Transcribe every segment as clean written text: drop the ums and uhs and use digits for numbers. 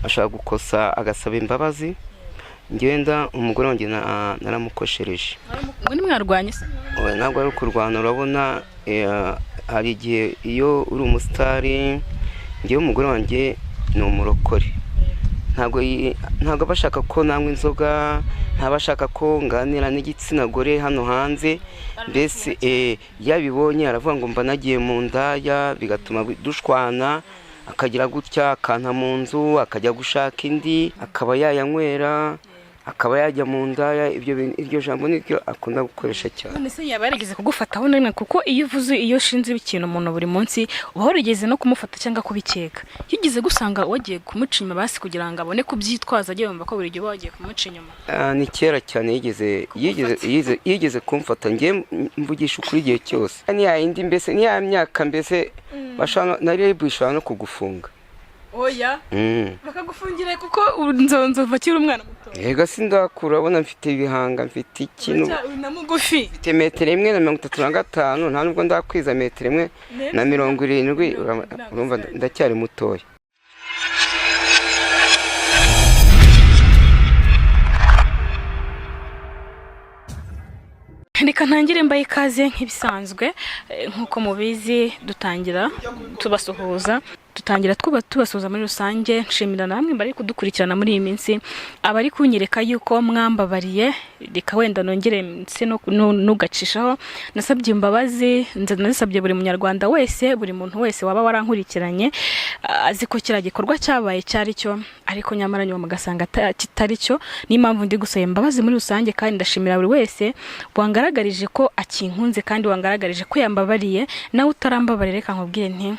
ashaka gukosa agasaba imbabazi ngenda umugore wanjye naramukoshereje. Ngo ni mwarwanye se? Ntabwo ari kurwana, urabona hari igihe iyo uri umusitari, ngewe umugore wanjye ni umurokore, ntabwo bashaka ko nanywa inzoga, ntabashaka ko nganira n'igitsina gore hano hanze, mbese yabibonye aravuga ngo mba nagiye mu ndaya, bigatuma dushwana, akagira gutya akanta mu nzu, akajya gushaka indi, akaba yayanywera, akaba yajya mu ndaya. Iryo jambo niryo akunda gukoresha cyane. None se yaba yarigeze kugufataho rimwe? Kuko iyo uvuze, iyo shinze ikintu umuntu buri munsi uba warigeze no kumufata cyangwa kubikeka. Yigeze gusanga wagiye kumuca inyuma basi kugira ngo abone kubyitwaza, agiye yumva ko buri gihe wagiye kumuca inyuma? Ni kera cyane yigeze kumfata, ngiye mvugisha ukuri igihe cyose. Ni ya indi mbese, ni ya myaka mbese nari bishobora no kugufunga. Oya, bakagufungira kuko nzova kiri umwana muto. Yego sindakura, ubona mfite ibihanga, mfite ikintu na mugufi, mfite metero 1.35, nta nubwo ndakwiza metero 1.70, urumva ndacyari mutoya. Reka ntangire mbaye ikaze nk'ibisanzwe, nkuko mubizi dutangira tubasuhuza, tubasuhuza muri rusange. Nshimira namwe bari kudukurikirana muri iyi minsi, abari kunyereka yuko mwambabariye, reka wenda nongere nse nugacishaho. Nasabye imbabazi, nasabye buri munyarwanda wese, buri muntu wese waba warankurikiranye azi ko kira gikorwa cyabaye cyari cyo, ariko nyamara nyuma mugasanga kitari cyo. Ni impamvu ndi gusaba imbabazi muri rusange, kandi ndashimira buri wese wangaragarije ko akinkunze kandi wangaragarije ko yambabariye. Nawe utarambabarire, reka nkubwire nti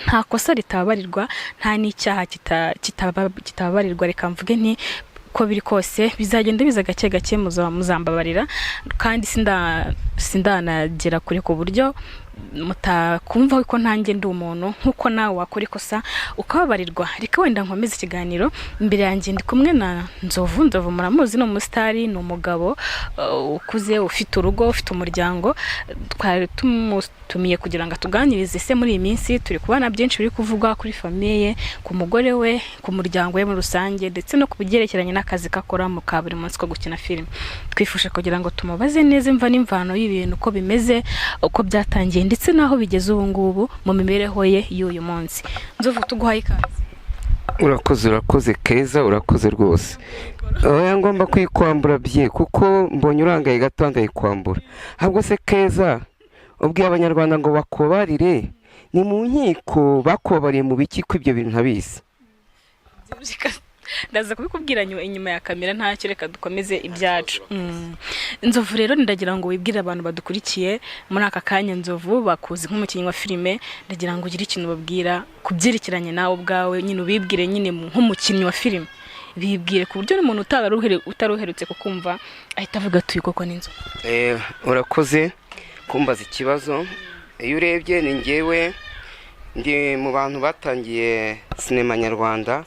nta kosa ritababarirwa, nta n'icyaha kitababarirwa. Reka mvuge nti ko biri kose bizagenda biza gake gake, muzambabarira, kandi sindanagera kuri ku buryo mutakumva ko ntange ndi umuntu nkuko nawe wakora ikosa ukababarirwa. Reka wenda nkomeze ikiganiro. Imbere yanjye ndi kumwe na Nzovu muramuzi, no umusitari, ni umugabo ukuze, ufite urugo, ufite umuryango. Twari tumutumiye kugira ngo tuganirize se muri iyi minsi turi kubana byinshi biri kuvugwa kuri famiye, ku mugore we, ku muryango we muri rusange, ndetse no kubigerekeranye n'akazi kakora mu kaburi munsi ko gukina filime. Twifushe kugira ngo tumubaze neza imva n'imvano y'ibintu uko bimeze, uko byatangiye, ndetse naho bigeze ubu ngubu mu mibereho ye y'uyu munsi. Nzovu, tuguhaye ikaze. Urakoze Keza, urakoze rwose. Oya, ngomba kwikwambura bye kuko mbonye urangaye gato ndayikwambura. Ahubwo se Keza, ubwiye abanyarwanda ngo bakobarire, ni mu nkiko bakobariye mu biki ko ibyo bintu ntabizi? Ndaza kubikubwira inyuma ya kamera, ntacyo, reka dukomeze ibyacu. Nzovu rero ndagira ngo wibwire abantu badukurikiye muri aka kanya. Nzovu bakuzi nk'umukinnyi wa filime, ndagira ngo ugire ikintu babwira kubyerekeranye nawe ubwawe, nyine ubibwire nyine nk'umukinnyi wa filime, bibwire ku buryo n'umuntu utaruherutse kukumva ahita avuga ati koko ni Nzovu. Urakoze kumbaza ikibazo. Iyo urebye ni ngewe ndi mu bantu batangiye sinema nyarwanda,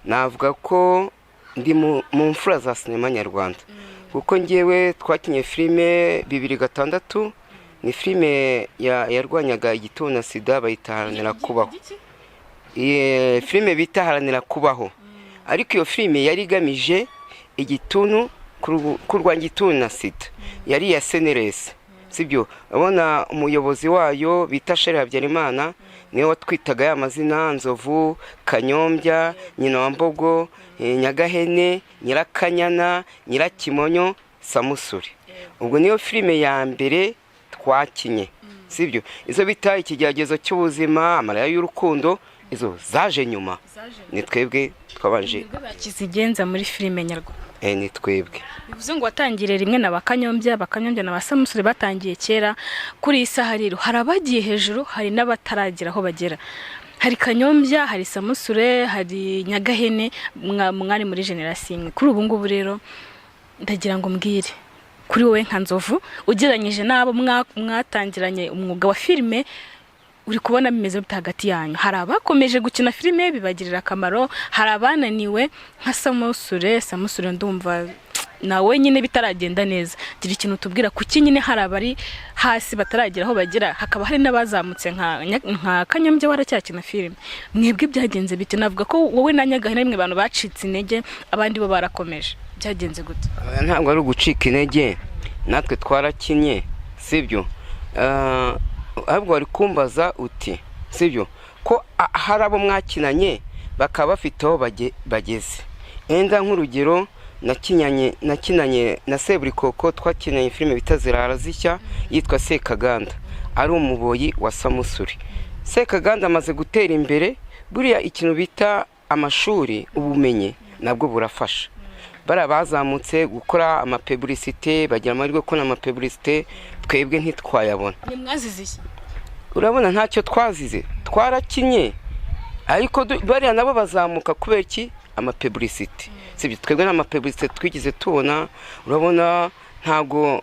navuga ko ndi mu mfura za sinema nyarwanda, kuko ngewe twakinye filime 2006, ni filime yarwanyaga igituntu na sida, bayitaharanira kubaho. Filime bitaharanira kubaho, ariko iyo filime yari igamije igituntu, kurwanya igituntu na sida, yari ya SNRS, sibyo? Abona umuyobozi wayo bita Shere Habyarimana niwe watwitaga ya mazina: Nzovu, Kanyombya, nyina wa Mbogo, Nyagahene, Nyirakanyana, Nyirakimonyo, Samusure. Ubwo niyo filime ya mbere twakinye, sibyo? Izo bita ikigeragezo cy'ubuzima, amarira y'urukundo, izo zaje nyuma. Ni twebwe twabanje bakizigenza muri filime nyarwanda. Ni twebwe. Bivuze ngo watangire rimwe na Bakanyombya na Basamusure batangiye kera. Kuri isaha rero hari abagiye hejuru, hari n'abataragira aho bagera. Hari Kanyombya, hari Samusure, hari Nyagahene, mwari muri generation imwe. Kuri ubu ngubu rero ndagira ngo mbwire kuri wowe nka Nzovu, ugeranyije nabo mwatangiranye umwuga wa filime, uri kubona bimeze bita hagati yanyu. Hari abakomeje gukina filime bibagirira akamaro, hari abananiwe nka Samusure ndumva nawe nyine bitaragenda neza, gira ikintu tubwira kuki nyine hari abari hasi bataragera aho bagera, hakaba hari n'abazamutse nka Kanyombya waracyakina filime. Mwebwe byagenze bite? Navuga ko wowe na Nyagahene rimwe abantu bacitse intege, abandi bo barakomeje, byagenze gute? Ntabwo ari ugucika intege, natwe twarakinye, sibyo? Ahubwo wari kumbaza uti, sibyo, ko hari abo mwakinanye bakaba bafite aho bageze. Enda nk'urugero, nakinanye na Seburikoko, twakinanye filime bita Zirara yitwa Sekaganda, ari umuboyi wa Samusuri. Sekaganda amaze gutera imbere, buriya ikintu bita amashuri, ubumenyi nabwo burafasha. Bara bazamutse gukora amapublicité, bagira amahirwe ko n'amapublicité twebwe ntitwayabona. Ni mwazize? Urabona ntacyo twazize, twarakinye, ariko bariya nabo bazamuka kubera iki? Amapublicité. Sibyo, twebwe n'amapublicité twigize tubona. Urabona ntago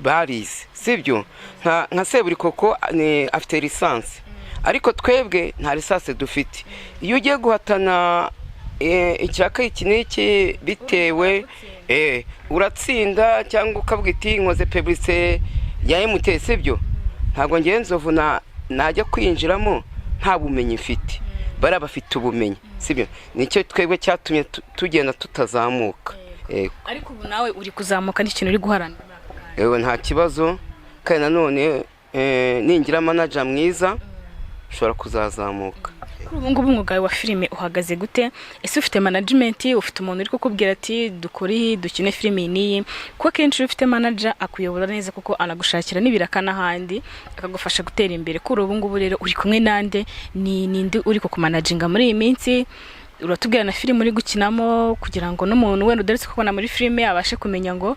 barize, sibyo? Nka Seburikoko afite lisansi, ariko twebwe nta lisansi dufite. Iyo ugiye guhatana icyaka iki n'iki bitewe, uratsinda cyangwa ukavuga iti nkoze publicité ya MT, sibyo? Ntabwo ngiye Nzovu najya kwinjiramo nta bumenyi mfite, bara bafite ubumenyi, sibyo? Nicyo twebwe cyatumye tugenda tutazamuka. Ariko ubu nawe uri kuzamuka, n'ikintu uri guharana. Nta kibazo, kandi nanone ningira manager mwiza ushobora kuzazamuka. Ubu ngubu umwuga wa filime uhagaze gute? Ese ufite management, ufite umuntu uri kukubwira ati dukore dukine filime niyi? Kuko kenshi ufite manager akuyobora neza, kuko anagushakira n'ibiraka n'ahandi akagufasha gutera imbere. Kuri ubu ngubu rero uri kumwe nande? Ninde uri kukumanaginga muri iyi minsi? Uratubwira na filime uri gukinamo kugira ngo n'umuntu wenda udaretse kubona muri filime abashe kumenya ngo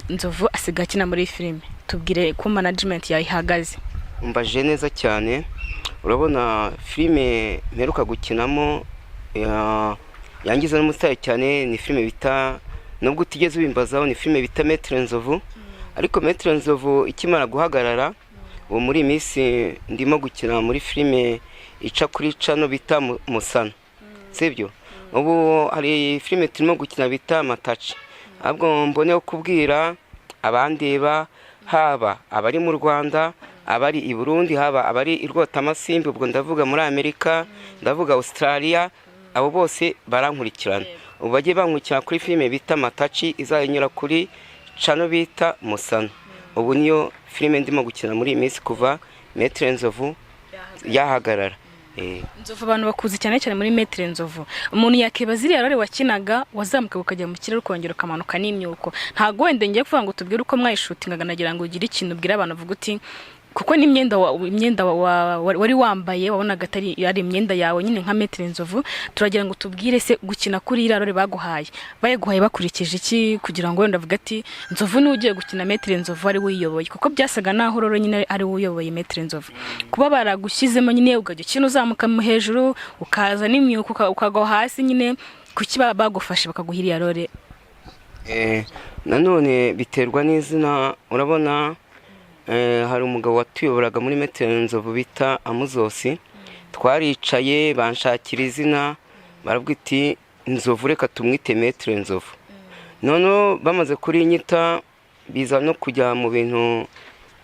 Nzovu asiga akina muri filime. Tubwire ko management yayihagaze. Mbaje neza cyane. Urabona filime mperuka gukinamo yangiza n'umusitari cyane, ni filime bita, nubwo utigeze ubimbazaho, ni filime bita NZOVU. Ariko NZOVU ikimara guhagarara, ubu muri minsi ndimo gukina muri filime ica kuri cano bita Musana, sibyo? Ubu hari filime turimo gukina bita Matachi. Ahubwo mboneho kubwira abandeba, haba abari mu Rwanda, abari i Burundi, haba abari i Rwotamasimbi, ubwo ndavuga muri Amerika, ndavuga Australia, abo bose barankurikirana. Ubu bagiye bankurikira kuri filime bita Matachi, izanyura kuri cano bita Musana. Ubu niyo filime ndimo gukina muri iyi minsi kuva NZOVU yahagarara. Nzovu abantu bakuzi cyane cyane muri NZOVU. Umuntu yakibaza ziriya rore wakinaga, wazamuka ukajya mu kirere ukongera ukamanuka n'imyuko. Ntago wende ngiye kuvuga ngo tubwire uko mwayishutingaga, nagira ngo ugire ikintu ubwira abantu uvuga uti, kuko n'imyenda wari wambaye wabonaga atari yari imyenda yawe nyine nka NZOVU. Turagira ngo tubwire se gukina kuri iriya rore baguhaye bakurikije iki, kugira ngo wenda avuga ati Nzovu ni ugiye gukina NZOVU ari wiyoboye, kuko byasaga naho roro nyine ari wiyoboye NZOVU. Kuba baragushyizemo nyine ukajya ukina uzamuka mu hejuru ukaza n'imyuko ukagwa hasi, nyine kuki bagufashe bakaguha iriya rore? Nanone biterwa n'izina. Urabona hari umugabo watuyoboraga muri NZOVU bita Amuzosi, twaricaye banshakira izina, baravuga iti Nzovu reka tumwite NZOVU. None bamaze kurinyita biza no kujya mu bintu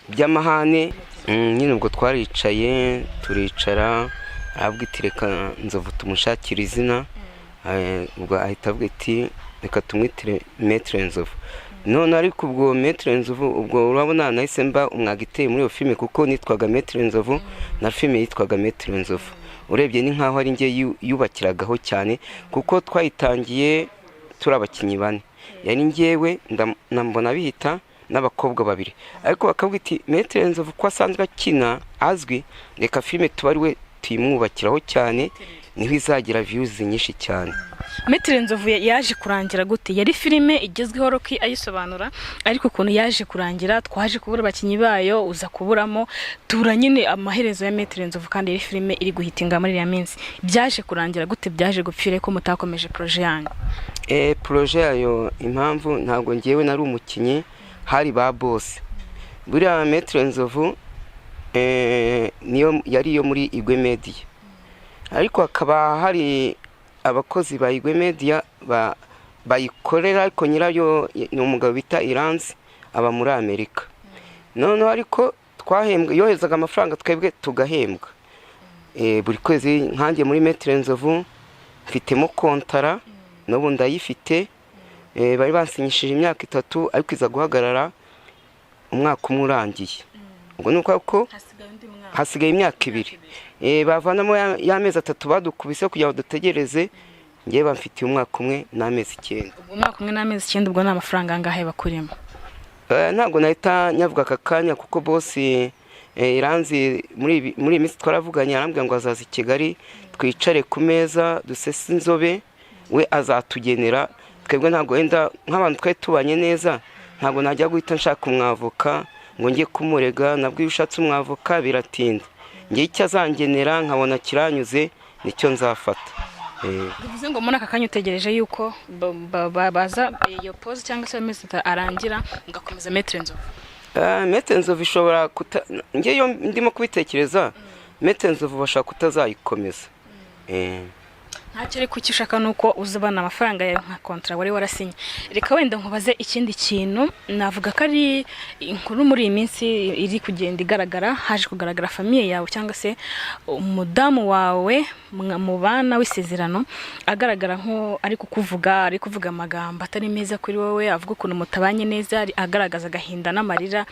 by'amahane, nyine ubwo twaricaye turicara, aravuga iti reka Nzovu tumushakira izina, ubwo ahita avuga iti reka tumwite NZOVU. None ariko ubwo NZOVU, ubwo urabona nahise mba umwagiteye muri iyo filime, kuko nitwaga NZOVU na filime yitwaga NZOVU. Urebye ni nkaho ari ngiye yubakiragaho cyane, kuko twayitangiye turi abakinnyi bane, yari ngewe ndambona bihita n'abakobwa babiri, ariko bakavuga iti NZOVU ko asanzwe akina azwi, reka filime tuba ari we tuyimwubakiraho cyane, niho izagira views nyinshi cyane. NZOVU yaje kurangira gute? Yari filime igezweho Rocky ayisobanura, ariko ukuntu yaje kurangira twaje kubura abakinnyi bayo, uza kuburamo tura nyine amaherezo ya NZOVU, kandi yari filime iri guhitinga muri ya minsi. Byaje kurangira gute? Byaje gupfira ko mutakomeje projet yanyu? Projet yayo impamvu ntabwo ngiyewe nari umukinnyi, hari ba boss. Buriya NZOVU niyo yari yo muri Igwe Media, ariko hakaba hari abakozi ba Igwe Media bayikorera, ariko nyirayo ni umugabo bita Iranzi, aba muri Amerika. Noneho ariko twahembwa, yoherezaga amafaranga twebwe tugahembwa buri kwezi. Nkanjye muri NZOVU mfitemo kontara, n'ubu ndayifite. Bari bansinyishije imyaka 3 ariko iza guhagarara umwaka umwe urangiye. Ubwo nuko ko hasigaye imyaka 2. Bavanamo y'amezi 3 badukubise kugira ngo dutegereze. Ngiye bamfitiye umwaka umwe n'amezi 9. Umwaka umwe n'amezi 9 ubwo ni amafaranga angahe bakurimo? Ntabwo nahita nyavuga aka kanya kuko bosi Iranzi muri iminsi twaravuganye, arambwira ngo azaza i Kigali twicare ku meza dusese inzobe, we azatugenera. Twebwe ntabwo wenda nk'abantu twari tubanye neza, ntabwo najya guhita nshaka umwavoka ngo njye kumurega. Nabwo iyo ushatse umwavoka biratinda. Ngiye icyo azangenera nkabona kiranyuze nicyo nzafata. Bivuze ngo muri aka kanya utegereje yuko baza iyo pause cyangwa se amezi arangira ugakomeza NZOVU? NZOVU ishobora ngeyo ndimo kubitekereza, NZOVU bashaka kutazayikomeza. Ntacyo ariko icyo ushaka nuko uzabana amafaranga yawe nka kontra wari warasinye. Reka wenda nkubaze ikindi kintu, navuga ko ari inkuru muri iyi minsi iri kugenda igaragara, haje kugaragara famiye yawe cyangwa se umudamu wawe mu bana w'isezerano agaragara nko ari kuvuga amagambo atari meza kuri wowe, avuga ukuntu mutabanye neza, agaragaza agahinda n'amarira.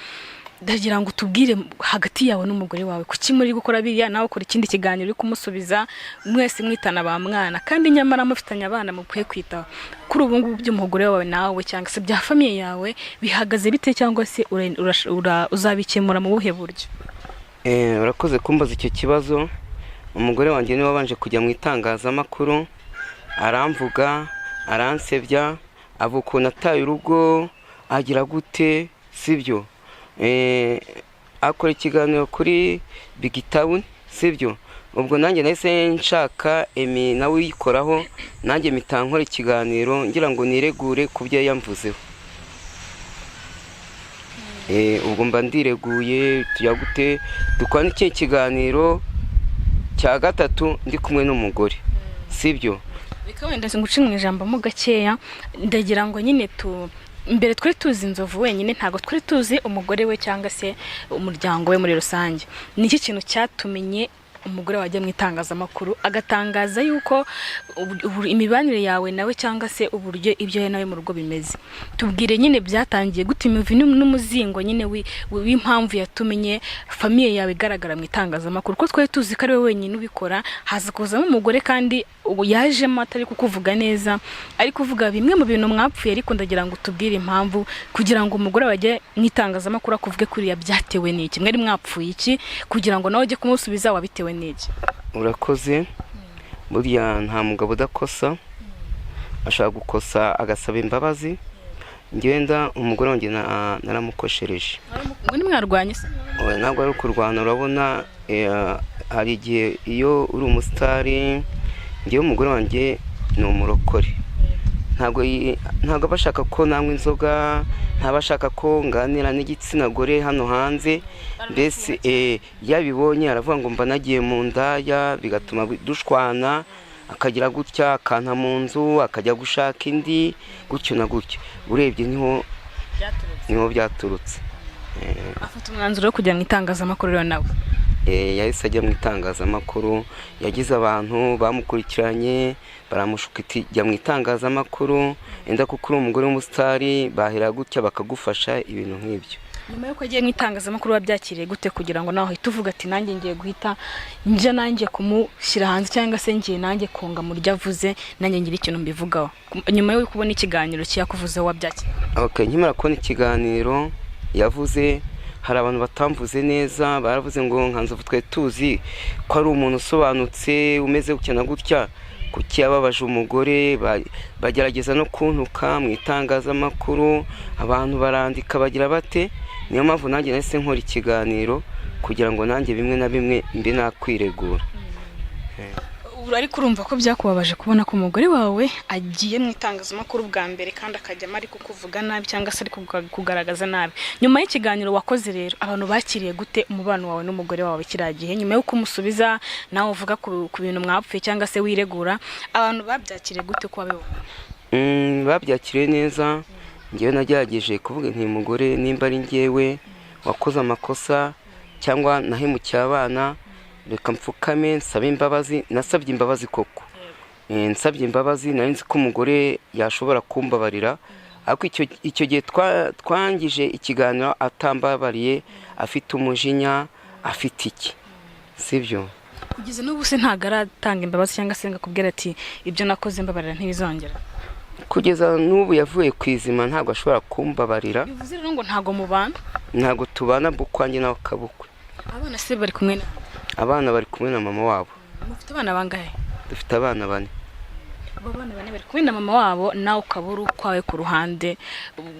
Ndagira ngo tubwire hagati yawe n'umugore wawe kuki muri gukora biriya, nawe ukora ikindi kiganiro uri kumusubiza, mwese mwitana ba mwana kandi nyamara mufitanye abana mukwiye kwitaho. Kuri ubu ngubu by'umugore wawe nawe cyangwa se bya famiye yawe bihagaze bite, cyangwa se uzabikemura mu buhe buryo? Urakoze kumbaza icyo kibazo. Umugore wanjye niwe wabanje kujya mu itangazamakuru, aramvuga, aransebya, avuga ukuntu ataye urugo, agira gute, sibyo? Akora ikiganiro kuri Big Town, sibyo? Ubwo nanjye nahise nshaka Emi nawe uyikoraho, nanjye mpita nkora ikiganiro ngira ngo niregure ku byo yamvuzeho. Ubwo mba ndireguye, tujya gute dukora iki kiganiro cya gatatu ndi kumwe n'umugore, sibyo? Bika wenda nguci mu ijambo mu gakeya, ndagira ngo nyine mbere twari tuzi NZOVU wenyine, ntago twari tuzi umugore we cyangwa se umuryango we muri rusange. Niki kintu cyatumenye umugore wajya mu itangazamakuru agatangaza yuko imibanire yawe nawe cyangwa se uburyo ibyo nawe mu rugo bimeze? Tubwire nyine byatangiye gute, n'umuzingo nyine w'impamvu yatumenye famiye yawe igaragara mu itangazamakuru, ko twari tuzi ko ari we wenyine ubikora, haza kuzamo umugore kandi yajemo atari kukuvuga neza, ari kuvuga bimwe mu bintu mwapfuye. Ariko ndagira ngo tubwire impamvu kugira ngo umugore wajye mu itangazamakuru akuvuge kuri ya byatewe n'iki, mwari mwapfuye iki kugira ngo nawe ujye kumusubiza wabitewe n'iki? Urakoze. Buriya nta mugabo udakosa, ashaka gukosa agasaba imbabazi. Ngenda umugore wanjye naramukoshereje. Ngo ni mwarwanye se? Ntabwo ari kurwana. Urabona hari igihe iyo uri umusitari, ngewe umugore wanjye ni umurokore, ntabwo bashaka ko nanywa inzoga, ntabashaka ko nganira n'igitsina gore hano hanze. Mbese yabibonye aravuga ngo mba nagiye mu ndaya, bigatuma dushwana, akagira gutya akanta mu nzu, akajya gushaka indi, gutyo na gutyo. Urebye niho byaturutse. Afata umwanzuro wo kujya mu itangazamakuru rero nawe? Yahise ajya mu itangazamakuru, yagize abantu bamukurikiranye baramushuka iti jya mu itangazamakuru, enda kuko uri umugore w'umusitari, bahera gutya bakagufasha ibintu nk'ibyo. Nyuma yuko agiye mu itangazamakuru wabyakiriye gute kugira ngo nawe uhite uvuga ati nanjye ngiye guhita njya nanjye kumushyira hanze, cyangwa se ngiye nanjye kunga mu ryo avuze nanjye ngira ikintu mbivugaho? Nyuma yo kubona ikiganiro cyakuvuzeho wabyakiriye? Nkimara kubona ikiganiro yavuze, hari abantu batamvuze neza, baravuze ngo nka NZOVU twe tuzi ko ari umuntu usobanutse umeze gutya na gutya, kuki yababaje umugore, bagerageza no kuntuka mu itangazamakuru, abantu barandika bagira bate. Niyo mpamvu nanjye nahise nkora ikiganiro kugira ngo nanjye bimwe na bimwe mbe nakwiregura. Ariko urumva ko byakubabaje kubona ko umugore wawe agiye mu itangazamakuru bwa mbere kandi akajyamo ari kukuvuga nabi cyangwa se ari kugaragaza nabi. Nyuma y'ikiganiro wakoze rero, abantu bakiriye gute umubano wawe n'umugore wawe kiriya gihe? Nyuma yo kumusubiza nawe uvuga ku bintu mwapfuye cyangwa se wiregura, abantu babyakiriye gute ko wabibona? babyakiriye neza. Ngewe nagerageje kuvuga nti mugore nimba ari ngewe wakoze amakosa cyangwa nahemukiye abana, reka mfukame nsabe imbabazi. Nasabye imbabazi koko, nsabye imbabazi, nari nzi ko umugore yashobora kumbabarira, ariko icyo gihe twangije ikiganiro atambabariye, afite umujinya, afite iki, sibyo. Kugeza n'ubu se ntabwo aratanga imbabazi cyangwa se ngo akubwira ati ibyo nakoze mbabarira ntibizongera? Kugeza n'ubu yavuye ku izima, ntabwo ashobora kumbabarira. Bivuze rero ngo ntabwo mubana? Ntabwo tubana, bukwanjye nawe kabukwe. Abana se bari kumwe na? Abana bari kumwe na mama wabo. Mufite abana bangahe? Dufite abana 4. Abo bana 4 bari kumwe na mama wabo, nawe ukabura ukwawe ku ruhande.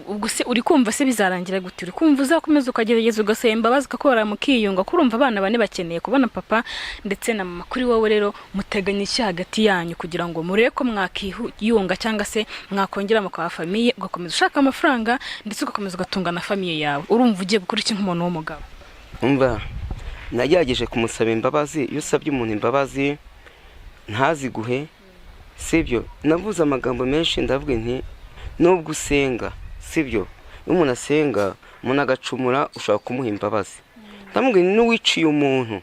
Ubwo se uri kumva se bizarangira gute? Uri kumva uzakomeza ukagerageza ugasaba imbabazi ukakora mukiyunga? Kurumva abana 4 bakeneye kubona papa ndetse na mama. Kuri wowe rero muteganya iki hagati yanyu kugira ngo murebe ko mwakiyunga cyangwa se mwakongera mukaba famiye, ugakomeza ushaka amafaranga ndetse ugakomeza ugatunga na famiye yawe? Urumva ugiye gukora iki nk'umuntu w'umugabo? Umva, nagerageje kumusaba imbabazi. Iyo usabye umuntu imbabazi ntaziguhe, sibyo. Navuze amagambo menshi, ndavuga nti nubwo usenga, sibyo, iyo umuntu asenga, umuntu agacumura, ushobora kumuha imbabazi. Ndamubwira nti n'uwiciye umuntu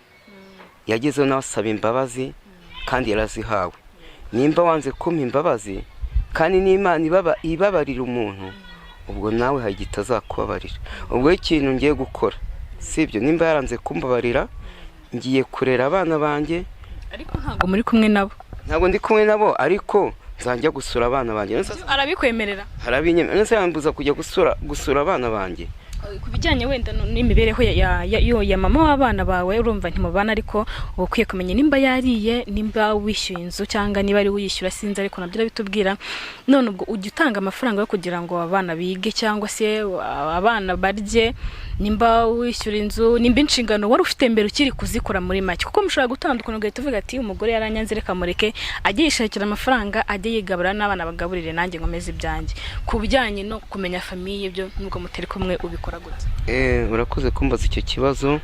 yagezeho nawe asaba imbabazi kandi yarazihawe. Nimba wanze kumpa imbabazi kandi n'Imana ibabarira umuntu, ubwo nawe hari igita azakubabarira. Ubwo ikintu ngiye gukora, sibyo, nimba yaranze kumbabarira, ngiye kurera abana banjye. Ariko ntabwo muri kumwe nabo? Ntabwo ndi kumwe nabo, ariko nzajya gusura abana banjye. Arabikwemerera? Arabinyemerera. Nese yambuza kujya gusura abana banjye. Ku bijyanye wenda n'imibereho ya mama w'abana bawe, urumva ntimubana, ariko ukwiye kumenya nimba yariye, nimba wishyuye inzu cyangwa niba ari wishyura sinzi, ariko nabyo bitubwira. None ubwo ujya utanga amafaranga yo kugira ngo abana bige cyangwa se abana barye, nimba wishyura inzu, nimba inshingano wari ufite mbere ukiri kuzikora muri make? Kuko mushobora gutandukana ugahita uvuga ati umugore yaranyanze, reka mureke ajye yishakira amafaranga, ajye yigabura n'abana bagaburire nanjye ngomeze ibyanjye. Ku bijyanye no kumenya famiye, ibyo nubwo mutari kumwe ubikora gute? Urakoze kumbaza icyo kibazo.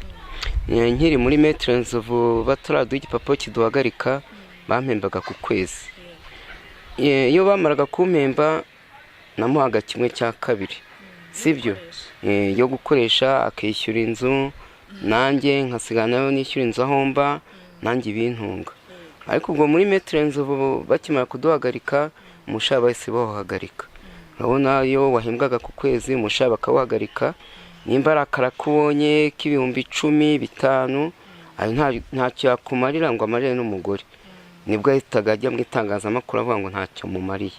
Nkiri muri NZOVU bataraduha igipapo kiduhagarika, bampembaga ku kwezi. Iyo bamaraga kumpemba namuhaga 1/2, sibyo, yo gukoresha, akishyura inzu, nanjye nkasiganayo nishyura inzu aho mba, nanjye ibintunga. Ariko ubwo muri NZOVU bakimara kuduhagarika, umushahara bahise bawuhagarika. Urabona iyo wahembwaga ku kwezi, umushahara bakawuhagarika. Nimba ari akarakubonye k'ibihumbi 10, 5, ayo ntacyo yakumarira ngo amarire n'umugore. Nibwo ahitaga ajya mu itangazamakuru avuga ngo ntacyo mumariye.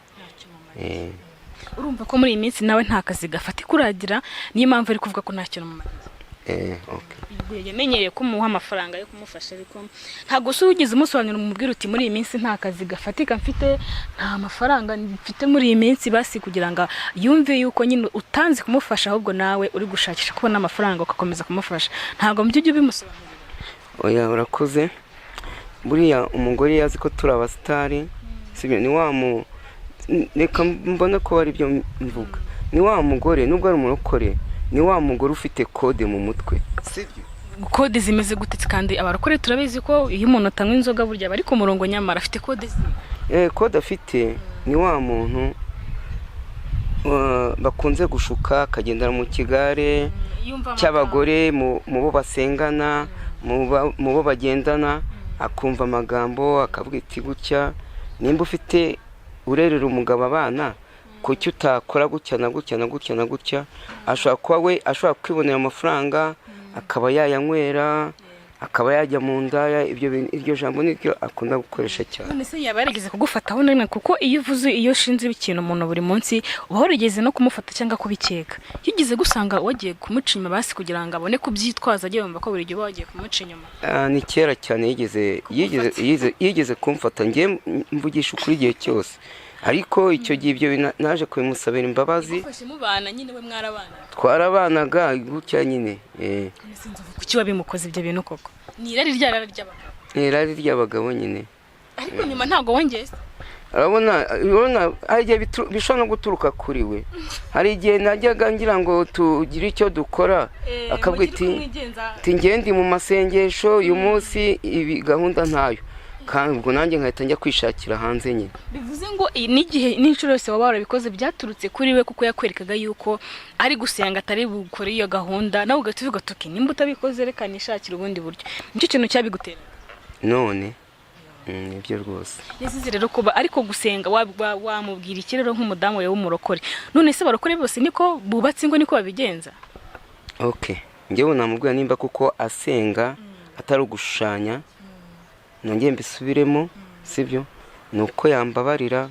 Urumva ko muri iyi minsi nawe nta kazi gafati kuragira, niyo mpamvu ari kuvuga ko ntacyo mumariye? Okay. Yamenyereye ko umuha amafaranga yo kumufasha, ariko ntabwo se ugize umusobanuro umubwira uti muri iyi minsi nta kazi gafatika mfite, nta mafaranga mfite muri iyi minsi, basi kugira ngo yumve yuko nyine utanze kumufasha, ahubwo nawe uri gushakisha kubona amafaranga ugakomeza kumufasha. Ntabwo mujye bimusobanurira? Oya, urakoze. Buriya umugore yazi ko turi abasitari, sibyo, ni reka mbona ko ari byo mvuga. Ni wa mugore, nubwo ari umurokore, ni wa mugore ufite kode mu mutwe, sibyo. Kode zimeze gute kandi abarokore turabizi ko iyo umuntu atanywa inzoga burya bari ku murongo, nyamara afite kode kode afite ni wa muntu bakunze gushuka, akagendera mu kigare cy'abagore, mu bo basengana, mu bo bagendana, akumva amagambo akavuga iti gutya. Nimba ufite urerera umugabo abana, kuki utakora gutya na gutya na gutya na gutya? ashobora kwibonera amafaranga, akaba yayanywera, akaba yajya mundaya. Iryo jambo niryo akunda gukoresha cyane. None se yaba yarigeze kugufataho namwe? Kuko iyo uvuze, iyo shinze ikintu umuntu buri munsi uba warigeze no kumufata cyangwa kubikeka. Iyo ugize gusanga wagiye kumuca inyuma basi kugira ngo abone kubyitwaza, agiye yumva ko buri gihe wagiye kumuca inyuma? Ni kera cyane yigeze kumfata. Ngiye mvugisha ukuri igihe cyose, ariko icyo gihe ibyo naje kubimusabira imbabazi. Ufashe mubana nyine, we mwarabana? Twarabanaga gutya nyine. Kuki wabimukoze ibyo bintu koko? Ni irari ry'abagabo? Ni irari ry'abagabo nyine. Ariko nyuma ntabwo wongeye? Urabona hari igihe bishobora no guturuka kuri we. Hari igihe najyaga ngira ngo tugire icyo dukora, akavuga ati ngende mu masengesho uyu munsi, ibi gahunda ntayo. kandi ubwo nanjye nkahita njya kwishakira hanze nyine. bivuze ngo n'igihe n'inshuro yose waba warabikoze byaturutse kuri we kuko yakwerekaga yuko ari gusenga atari bukore iyo gahunda nawe ugahita uvuga tuki nimba utabikoze reka nishakire ubundi buryo nicyo kintu cyabigutera none nibyo rwose. nisize rero kuba ariko gusenga wamubwira iki rero nk'umudamu we w'umurokore none se barokore bose niko bubatse ngo niko babigenza? Okay, njyewe namubwira nimba kuko asenga atari ugushushanya nongeye mbisubiremo sibyo nuko yambabarira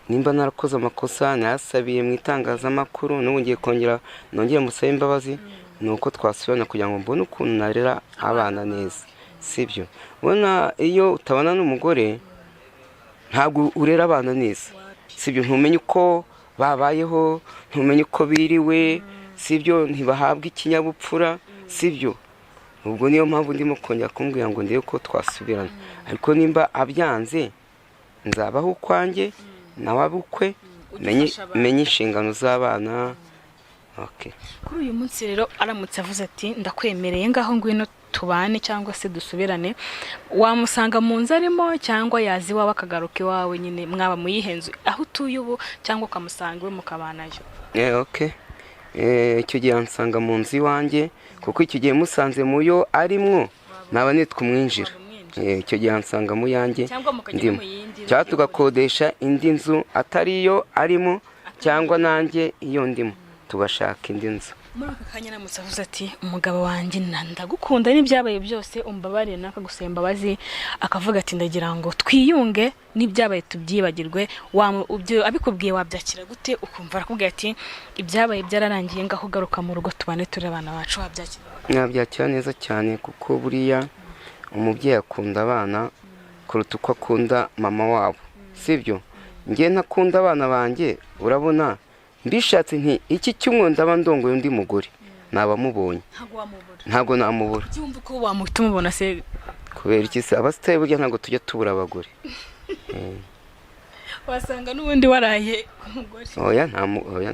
nimba narakoze amakosa nayasabiye mu itangazamakuru n'ubu ngiye kongera nongeye musabe imbabazi nuko twasubirana kugira ngo mbone ukuntu narera abana neza sibyo. Ubona iyo utabana n'umugore ntabwo urera abana neza sibyo, ntumenye uko babayeho, ntumenye uko biriwe sibyo, ntibahabwa ikinyabupfura sibyo. ubwo niyo mpamvu ndimo kongera kumbwira ngo ndebe ko twasubirana, ariko nimba abyanze nzabaho ukwanjye nawe abukwe menye inshingano z'abana. Okay. Kuri uyu munsi rero aramutse avuze ati ndakwemereye ngaho ngwino tubane cyangwa se dusubirane, wamusanga mu nzu arimo cyangwa yazi wawe akagaruka iwawe nyine mwaba muyihenze aho utuye ubu cyangwa ukamusanga iwe mukabanayo? Okay. Icyo gihe ansanga mu nzu iwanjye kuko icyo gihe musanze muyo arimwo naba nitwa umwinjira. Icyo gihe ansanga mu yanjye ndimo cyangwa tugakodesha indi nzu atari yo arimo cyangwa nanjye iyo ndimo tugashaka indi nzu. Muri aka kanya aramutse avuze ati umugabo wanjye ndagukunda n'ibyabaye byose umbabarire nakagusaba imbabazi, akavuga ati ndagira ngo twiyunge n'ibyabaye tubyibagirwe, abikubwiye wabyakira gute? Ukumva arakubwiye ati ibyabaye byararangiye ngaho garuka mu rugo tubane turi abana bacu, wabyakira? Nabyakira neza cyane kuko buriya umubyeyi akunda abana kuruta uko akunda mama wabo sibyo. Njye ntakunda abana banjye, urabona mbishatse nti iki cyumwe ndaba ndongoye undi mugore nabamubonye ntago namubura. Cyumva ko wamuhita umubona se kubera iki se? Abasitaye burya ntago tujya tubura abagore. Wasanga n'ubundi waraye umugore. Oya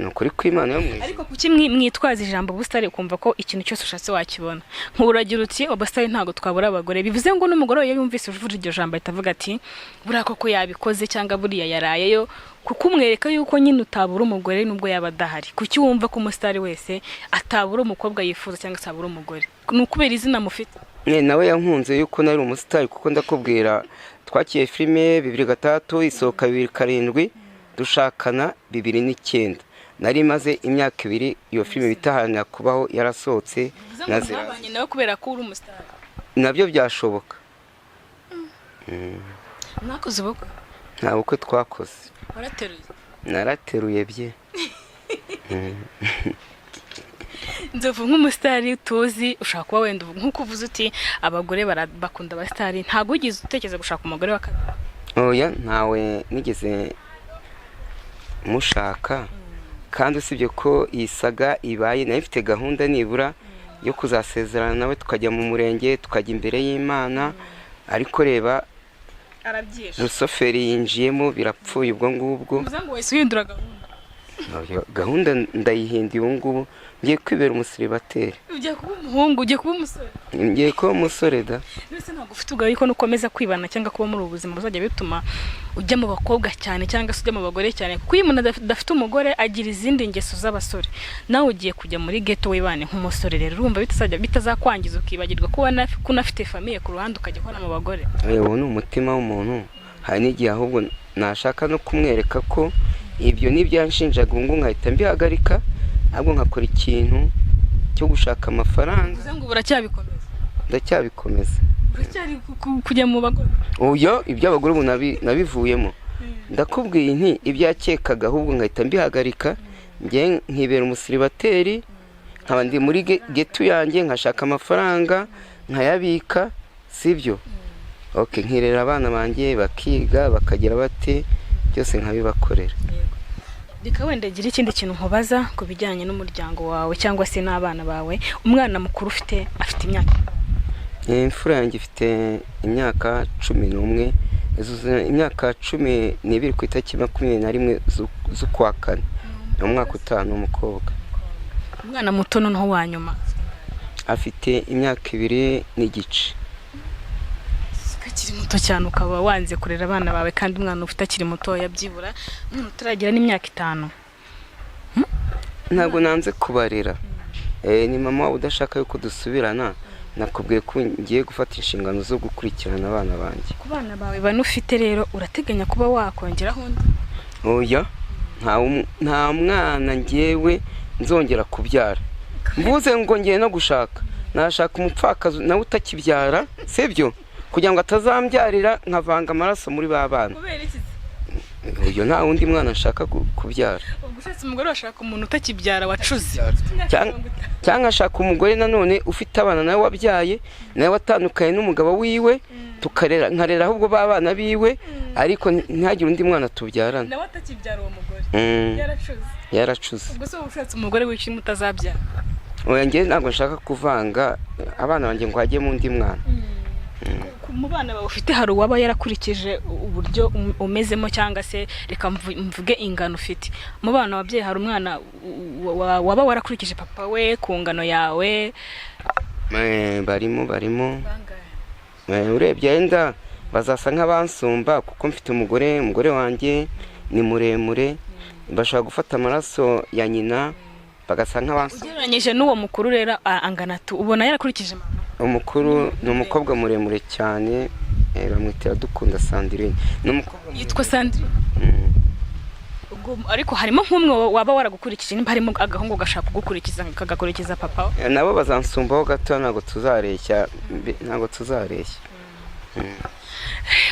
nukuri kw'Imana yo mwiza. Ariko kuki mwitwaza ijambo ubusitari ukumva ko ikintu cyose ushatse wakibona? Nk'uragira uti ubusitari ntago twabura abagore, bivuze ngo n'umugore iyo yumvise uvuga iryo jambo itavuga ati buriya koko yabikoze cyangwa buriya yarayeyo, kuko umwereka yuko nyine utabura umugore nubwo yaba adahari. Kuki wumva ko umusitari wese atabura umukobwa yifuza cyangwa se abura umugore? Ni ukubera izina mufite? Nawe yankunze yuko nari umusitari kuko ndakubwira twakiye filime 2003 isohoka 2007 dushakana 2009. Nari maze imyaka 2 iyo filime bitahanira kubaho yarasohotse naziranye nawe kubera ko uri umusitari. Nabyo byashoboka. Mwakoze ubukwe? Nta bukwe twakoze. Warateruye? Narateruye bye. Nzovu nk'umusitari tuzi ushaka kuba wenda nk'uko uvuze uti abagore bakunda abasitari, ntago ugize utekereza gushaka umugore wa kabiri? Oya, ntawe nigeze mushaka kandi usibye ko iyi saga ibaye nayo ifite gahunda nibura yo kuzasezerana nawe tukajya mu murenge tukajya imbere y'Imana, ariko reba arabyisha Rusoferi yinjiyemo birapfuye ubwo ngubwo. Muzango wese uhindura gahunda? Gahunda ndayihindiye ubu ngubu ngiye kwibera umusiribateri. Ugiye kuba umuhungu, ugiye kuba umusore? Ngiye kuba umusore da. Nese ntabwo ufite ubwo yuko nukomeza kwibana cyangwa kuba muri ubuzima buzajya bituma ujya mu bakobwa cyane cyangwa se ujya mu bagore cyane, kuko iyo umuntu adafite umugore agira izindi ngeso z'abasore. Nawe ugiye kujya muri ghetto wibane nk'umusore, rero urumva bitazakwangiza ukibagirwa ko unafite famille ku ruhande ukajya kora mu bagore. Uwo ni umutima w'umuntu. Hari n'igihe ahubwo nashaka no kumwereka ko ibyo nibyanshinjaga ngo nkahita mbihagarika, ahubwo nkakora ikintu cyo gushaka amafaranga. Uvuze ngo buracyabikomeza? Ndacyabikomeza. Uracyari kujya mu bagore? Oya, iby'abagore ubu nabivuyemo. Ndakubwiye nti ibyakekaga ahubwo nkahita mbihagarika, njye nkibera umusiribateri, nkaba ndi muri ghetto yanjye nkashaka amafaranga nkayabika sibyo. Okay, nkirera abana banjye bakiga bakagira bate byose nkabibakorera. Reka wenda gira ikindi kintu nkubaza ku bijyanye n'umuryango wawe cyangwa se n'abana bawe. Umwana mukuru ufite afite imyaka? Imfura yanjye ifite imyaka 11, imyaka 12 ku itariki 21 z'ukwa kane umwaka utanu umukobwa. Umwana muto noneho wa nyuma afite imyaka 2 n'igice. akiri muto cyane ukaba wanze kurera abana bawe kandi umwana ufite akiri muto yabyibura umwana utaragira n'imyaka 5. ntabwo nanze kubarera. Ni mama wawe udashaka yuko dusubirana, nakubwiye ko ngiye gufata inshingano zo gukurikirana abana banjye. Ku bana bawe bane ufite rero urateganya kuba wakongeraho undi? Oya, nta mwana ngewe nzongera kubyara. Mvuze ngo ngiye no gushaka, nashaka umupfakazi nawe utakibyara, sibyo? Kugira ngo atazambyarira nkavanga amaraso muri ba bana. Kubera iki? Uyo nta wundi mwana nshaka kubyara. Ubushatse umugore washaka umuntu utakibyara wacuze. Cyangwa ashaka umugore nanone ufite abana nawe wabyaye, nawe watandukanye n'umugabo wiwe, nkarera ahubwo babana biwe, ariko ntihagire undi mwana tubyarana. Nawe atakibyara uwo mugore. Yaracuze. Ubwo se ubushatse umugore w'iki mutazabyara? Oya, ngiye ntabwo nshaka kuvanga abana banjye ngo hajye mu ndi mwana. Mu bana bawe ufite hari uwaba yarakurikije uburyo umezemo cyangwa se reka mvuge ingano ufite? Mu bana wabyeyi hari umwana waba warakurikije papa we ku ngano yawe? Barimo. Urebye yenda bazasa nk'abansumba kuko mfite umugore wanjye ni muremure, bashaka gufata amaraso ya nyina bagasa nk'abansumba. Ugereranyije n'uwo mukuru rero angana ubona yarakurikije mama? Umukuru ni umukobwa muremure cyane, bamwitira Dukunda Sandrine. Yitwa Sandrine? Ariko harimo nk'umwe waba waragukurikije, nimba harimo agahungu gashaka kugukurikiza kagakurikiza papa? Nabo bazansumbaho gato, ntabwo tuzareshya.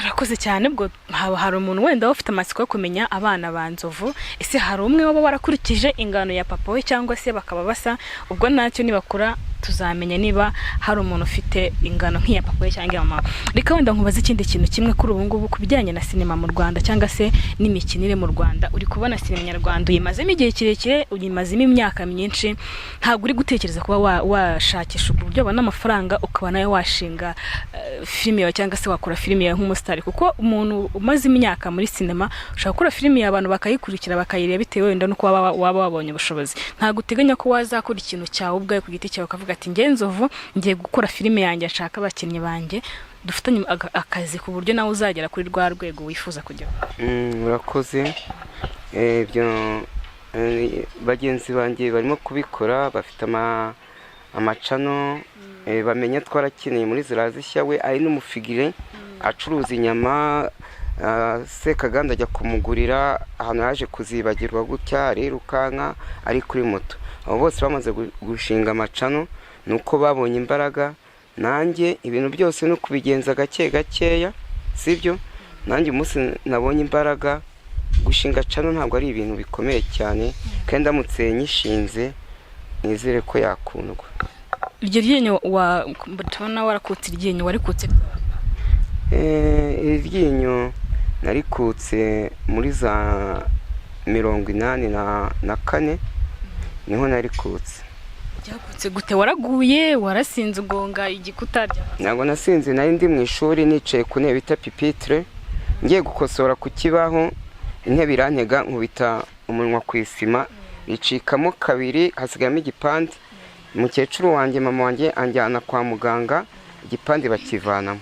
Urakoze cyane. Ubwo hari umuntu wenda ufite amatsiko yo kumenya abana ba Nzovu, ese hari umwe waba warakurikije ingano ya papa we cyangwa se bakaba basa? Ubwo nacyo nibakura tuzamenya niba hari umuntu ufite ingano nk'iya papa we cyangwa mama. Reka wenda nkubaze ikindi kintu kimwe kuri ubu ngubu ku bijyanye na sinema mu Rwanda cyangwa se n'imikinire mu Rwanda. Uri kubona sinema nyarwanda uyimazemo igihe kirekire, uyimazemo imyaka myinshi, ntabwo uri gutekereza kuba washakisha uburyo ubona amafaranga ukaba nayo washinga filime yawe cyangwa se wakora filime yawe nk'umusitari? Kuko umuntu umaze imyaka muri sinema ushaka gukora filime y'abantu bakayikurikira bakayireba bitewe wenda nuko waba wabonye ubushobozi. Ntabwo uteganya ko wazakora ikintu cyawe ubwawe ku giti cyawe ukavuga ati ngiye Nzovu ngiye gukora filime yanjye, nshaka abakinnyi banjye dufatanye akazi ku buryo nawe uzagera kuri rwa rwego wifuza kujya? Urakoze. Ibyo bagenzi banjye barimo kubikora, bafite amacano, bamenya twarakeneye muri Zirazishya. We ari n'umufigire acuruza inyama, Sekaganda ajya kumugurira ahantu yaje kuzibagirwa gutya, arirukanka ari kuri moto. Abo bose bamaze gushinga amacano, nuko babonye imbaraga. Nanjye ibintu byose no kubigenza gakeya, sibyo? Nanjye umunsi nabonye imbaraga, gushinga cano ntabwo ari ibintu bikomeye cyane, kandi ndamutse nyishinze nizere ko yakundwa. Iryo ryinyo tubona warakutse iryinyo, warikutse? Iryinyo narikutse muri za 84 niho narikutse. Byakutse gute? Waraguye, warasinze ugonga igikuta? Ntabwo nasinze, nari ndi mu ishuri nicaye ku ntebe bita pipitre, ngiye gukosora ku kibaho, intebe irantega nkubita umunwa ku isima, icikamo kabiri, hasigamo igipande. Umukecuru wanjye mama wanjye anjyana kwa muganga, igipande bakivanamo.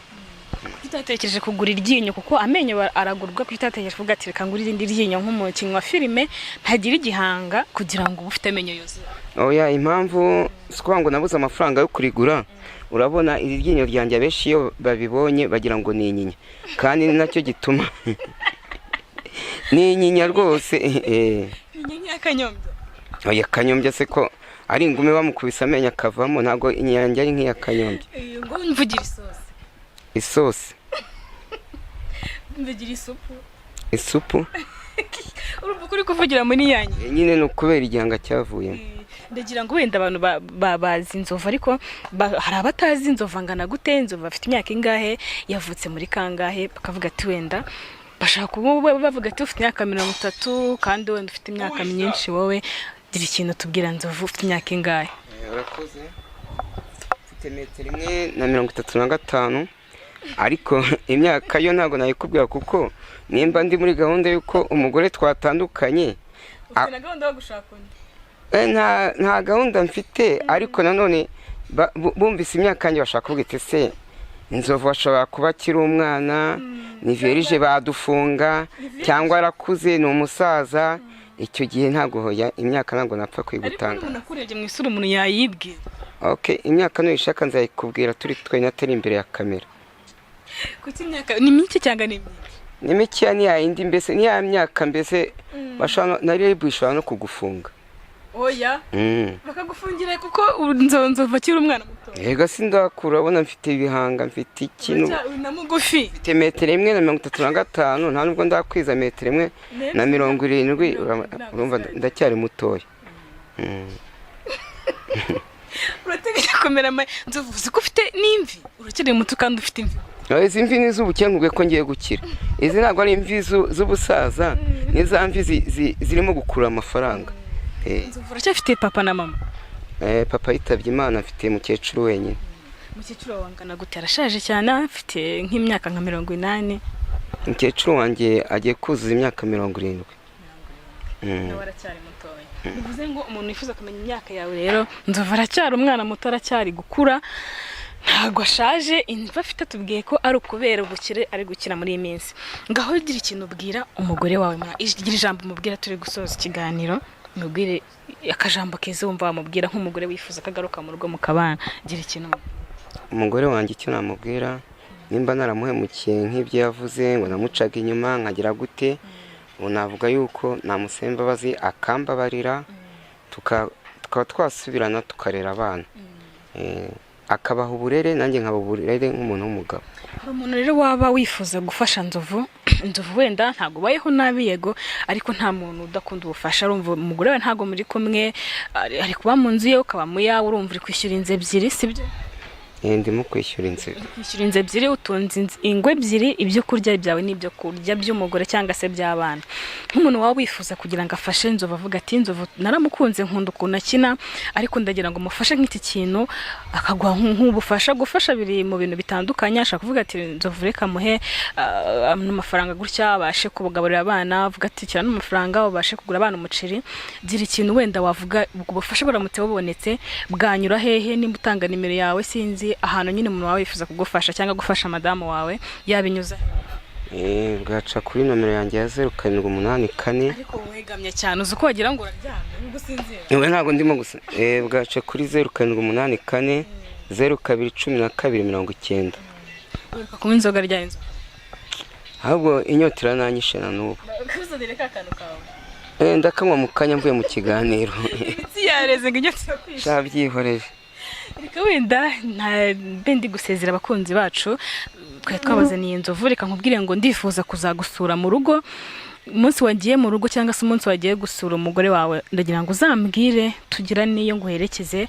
Utatekereje kugura iryinyo? Kuko amenyo aragurwa, utatekereje kuvuga ati reka ngure irindi ryinyo nk'umukinnyi wa filime ntagira igihanga kugira ngo ufite amenyo yuzuye? Oya, impamvu sikuvuga ngo nabuze amafaranga yo kurigura. Urabona iri ryinyo ryanjye abenshi iyo babibonye bagira ngo ni inyinya, kandi nacyo gituma ni inyinya rwose. Inyinya y'akanyombya? Oya, kanyombya se ko ari ingume bamukubise amenyo akavamo, ntabwo inyange ari nk'iya kanyombya. Ngo mvugira isosi mvugira isupu? Urumva kuri kuvugira muri yanjye? Nyine no kubera igihanga cyavuyemo. Ndagira ngo wenda abantu bazi Nzovu, ariko hari abatazi Nzovu angana gute, Nzovu afite imyaka ingahe, yavutse muri kangahe, bakavuga ati wenda bashaka kuba bavuga ati ufite imyaka 30 kandi wenda ufite imyaka myinshi. Wowe gira ikintu tubwira, Nzovu ufite imyaka ingahe? Urakoze. Mfite 1.35, ariko imyaka yo ntabwo nayikubwira kuko nimba ndi muri gahunda yuko umugore twatandukanye. Ufite gahunda yo gushaka undi? Nta gahunda mfite, ariko nanone bumvise imyaka yanjye bashaka kuvuga ati se inzovu ashobora kuba akiri umwana, ni verije badufunga, cyangwa arakuze ni umusaza. Icyo gihe ntabwo hoya imyaka ntabwo napfa kwigutanga. Ariko nakurebye mu isura umuntu yayibwira. Okay, imyaka nuyishaka nzayikubwira turi twenya atari imbere ya kamera. Kuki imyaka ni mike cyangwa ni mike? Ni mike ni ya indi mbese ni ya myaka mbese bashaka nari bishobora no kugufunga. Oya. Bakagufungira kuko nzovu akiri umwana muto. Yego sindakura ubona mfite ibihanga mfite ikintu. Na mugufi. Mfite 1.35 nta nubwo ndakwiza 1.70 urumva ndacyari mutoya. Urateganya komera nzovu ko ufite n'imvi. Urakiri muto kandi ufite imvi. Izi mvi ni z'ubukengubwe ko ngiye gukira. Izi ntabwo ari imvi z'ubusaza, ni za mvi zirimo gukura amafaranga. Nzovu uracyafite papa na mama? Papa yitabye Imana, afite mukecuru wenyine. Mukecuru wangana gute? Arashaje cyane, afite nk'imyaka nka 80. Mukecuru wanjye agiye kuzuza imyaka 70. Nawe aracyari mutoya. Bivuze ngo umuntu yifuza kumenya imyaka yawe rero, nzovu aracyari umwana muto, aracyari gukura. Ntago ashaje, imva afite atubwiye ko ari ukubera ubukire ari gukira muri iyi minsi. Ngaho gira ikintu ubwira umugore wawe, gira ijambo umubwira turi gusoza ikiganiro. Mubwire akajambo keza wumva wamubwira nk'umugore wifuza kagaruka mu rugo mukabana. Gira ikintu umugore wanjye icyo namubwira, nimba naramuhemukiye nk'ibyo yavuze ngo namucaga inyuma nkagira gute, unavuga yuko namusemba bazi akambabarira, tukaba twasubirana tukarera abana. Akabaha uburere nanjye nkaba uburere nk'umuntu w'umugabo. Hari umuntu rero waba wifuza gufasha nzovu wenda ntago bayeho nabi yego, ariko nta muntu udakunda ubufasha. Urumva umugore we ntago muri kumwe, ari kuba mu nzu ye ukaba mu yawe, urumva uri kwishyura inzu ebyiri sibyo? Ndimo kwishyura inzu. Kwishyura inzu ebyiri, utunze ingwe ebyiri, ibyo kurya byawe n'ibyo kurya by'umugore cyangwa se by'abana. Nk'umuntu waba wifuza kugira ngo afashe nzovu, avuga ati nzovu naramukunze nkunda ukuntu akina, ariko ndagira ngo mufashe nk'iki kintu, akaguha nk'ubufasha. Gufasha biri mu bintu bitandukanye. Ashaka kuvuga ati nzovu reka muhe n'amafaranga gutya abashe kubugaburira abana, avuga ati cyane n'amafaranga ubashe kugura abana umuceri. Gira ikintu wenda wavuga ubufasha buramutse bubonetse bwanyura hehe, nimba utanga nimero yawe sinzi ahantu nyine umuntu wawe yifuza kugufasha cyangwa gufasha madamu wawe yabinyuza. Bwaca kuri nomero yanjye ya 0784. Ariko wegamye cyane uzi ko wagira ngo uraryamye nubwo usinzira. Ntabwo ndimo gusa. Bwaca kuri 0784 021290. Ureka kunywa inzoga rya inzo. Ahubwo inyotera nanyishe na n'ubu. Kuzodere kakanu kawe. Ndakanywa mu kanya mvuye mu kiganiro. Ibiti yareze ngo inyotera kwisha. Shabyihoreje. Reka wenda ndi gusezera abakunzi bacu, twari twabazaniye inzovu. Reka nkubwire ngo ndifuza kuzagusura mu rugo. Umunsi wagiye mu rugo cyangwa se umunsi wagiye gusura umugore wawe, ndagira ngo uzambwire tugira niyo nguherekeze,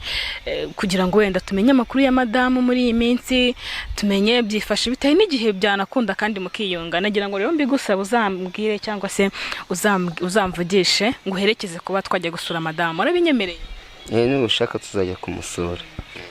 kugira ngo wenda tumenye amakuru ya madamu muri iyi minsi, tumenye byifashe bitaye n'igihe byanakunda kandi mukiyunga. Nagira ngo rero mbigusaba uzambwire cyangwa se uzamvugishe nguherekeze kuba twajya gusura madamu. Urabinyemereye? Nubushaka tuzajya kumusura.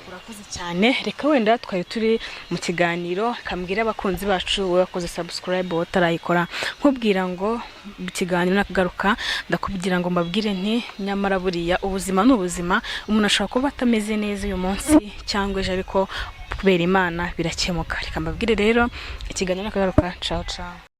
Urakoze cyane. Reka wenda twari turi mu kiganiro, kambwira abakunzi bacu wakoze subscribe utarayikora, nkubwira ngo ikiganiro nakagaruka ndakubwira ngo mbabwire nti nyamara buriya ubuzima n'ubuzima, umuntu ashobora kuba atameze neza uyu munsi cyangwa ejo, ariko kubera Imana birakemuka. Reka mbabwire rero ikiganiro nakagaruka. Ciao ciao.